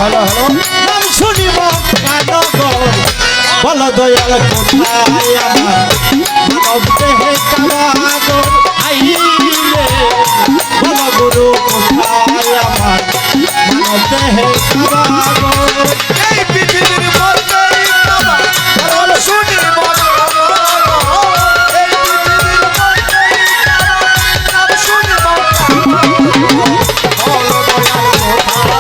hello hello নাম শুনিব কানগর বলো দয়াল কোথায় আমার মানব দেহে কাবাগর আইলে বলো গুরু কোথায় আমার মানব দেহে কাবাগর এই পৃথিবীর মধ্যেই কাবা বল শুনি মন এই পৃথিবীর মধ্যেই কাবা নাম শুনি মন বল দয়াল কোথায়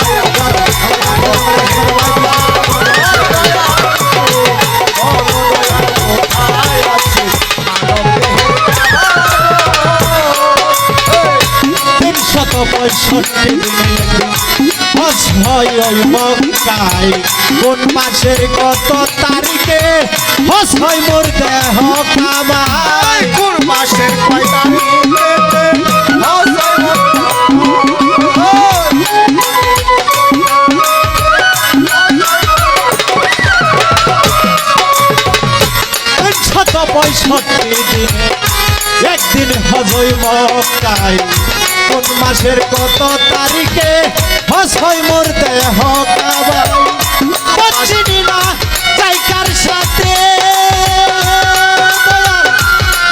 মক্কায় কোন মাসের কত তারিখে হস হয় মোর দেহ কামায় কোন মাসের কয় তারিখে শত 65 দিনে একদিন হজই মক্কায় কোন মাসের কত তারিখে হস হয় মোর দেহ কামায় বচ্চিনি না জায়গার সাথে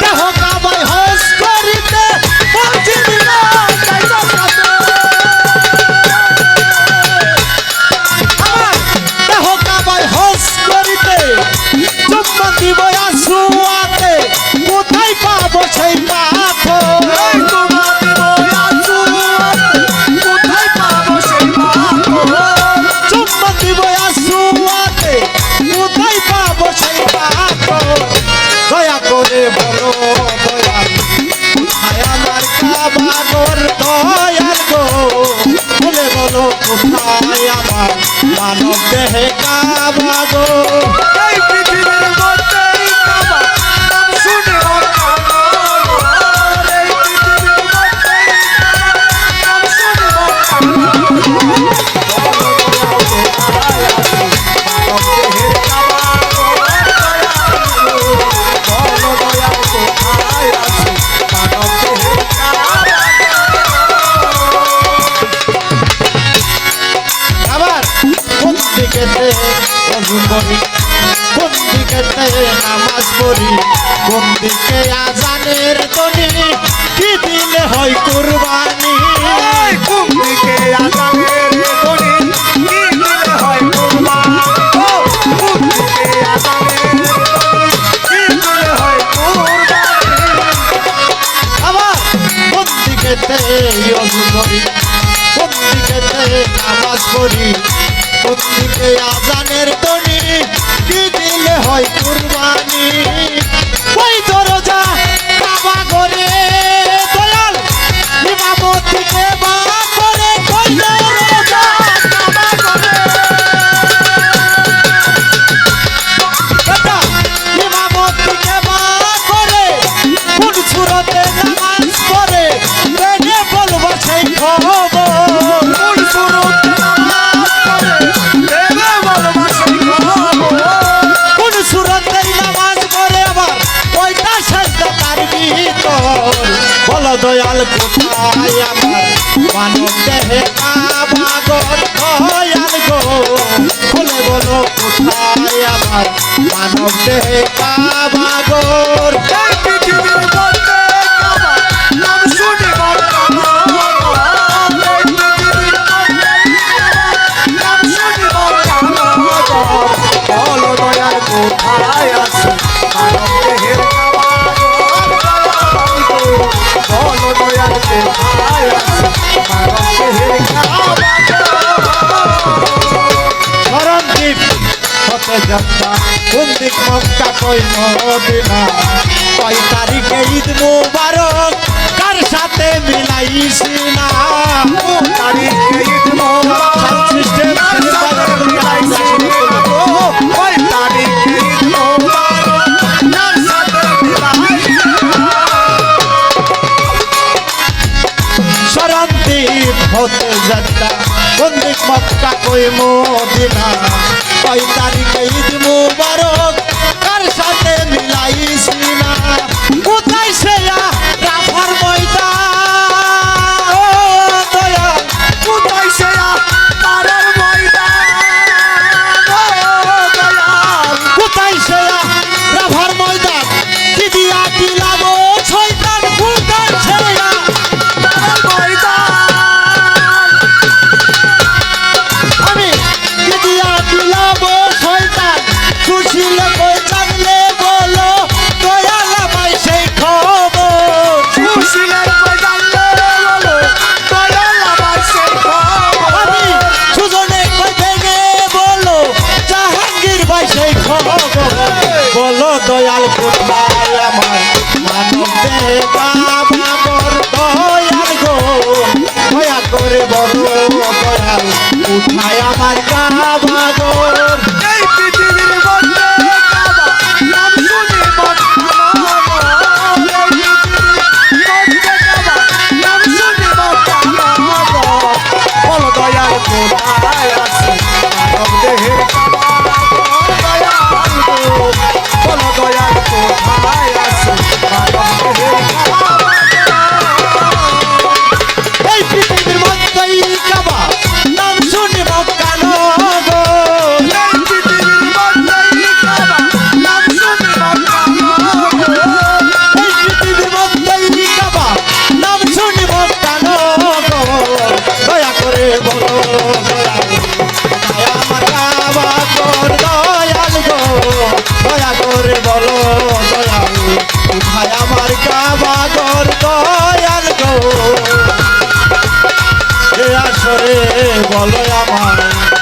দেহ কামায় হস করিতে বচ্চিনি না জায়গার সাথে আমার দেহ কামায় হস করিতে চুম্মা দিব আসুয়াতে কোথায় পাবো সেই পাথর চুম্মা দিব আসুয়াতে কোথায় পাবো সেই পাথর দয়া করে বলো দয়াল কোথায় আমার কাবাগর দয়াল গো বলে বলো কোথায় আমার মানব দেহে কাবাগর এই পৃথিবীর মধ্যেই কাবা নাম শুনি মন এই পৃথিবীর মধ্যেই কাবা নাম শুনি মন আবার কোন দিকেতে অজু করি কোন দিকেতে নামাজ পড়ি কোন দিকে আজানের ধ্বনি কি দিলে হয় কুরবানি কোন দিকে আজানের ধ্বনি কি দিলে হয় কুরবানি কোন দিকে আজানের ধ্বনি কি দিলে হয় কুরবানি আবার কোন দিকেতে অজু করি কোন দিকেতে নামাজ পড়ি কোন দিকে আজানের ধ্বনি কি দিলে হয় কুরবানি ওই দরজা কাবা করে দয়াল ইমামতিকে বা করে ওই দরজা কাবা করে এটা ইমামতিকে বা করে কোন সুরতে নামাজ পড়ে বেনে বলবো সেই খবর কোন সুরতে নামাজ পড়ে দেবে বলবা সেই খবর কোন সুরতেই নামাজ পড়ে আবার ওইটা সাজদা তার ভিতর বলো দয়াল কোথায় আমার মানব দেহে কাবাগর দয়াল গো বলে বলো কোথায় আমার মানব দেহে কাবাগর এই পৃথিবীর মধ্যে কাবা নাম শুনি মন এই পৃথিবীর মধ্যে নাম শুনি মন বলো দয়াল কোথায় আছে মানব দেহের কাবা বলো দয়াল কোথায় আছে মানব দেহের কাবা শরণদ্বীপ হতে যাত্রা কোন দিক মক্কা কই মদিনা কয় তারিখে ঈদ মুবারক কার সাথে মিলাইস না তারিখে ঈদ মোবারক সিস্টেম ওই তারিখে ঈদ মোবারক যার সাথে মিলাইছে শরণদ্বীপ হতে যাত্রা কোন দিক মক্কা কই মদিনা কয় তারিখে ঈদ মুবারক কার সাথে মিলাইস না কোথায় সে রাফার ময়দান ও দয়াল কোথায় সে পারের ময়দান দয়াল গো এ আসরে বলো আমায়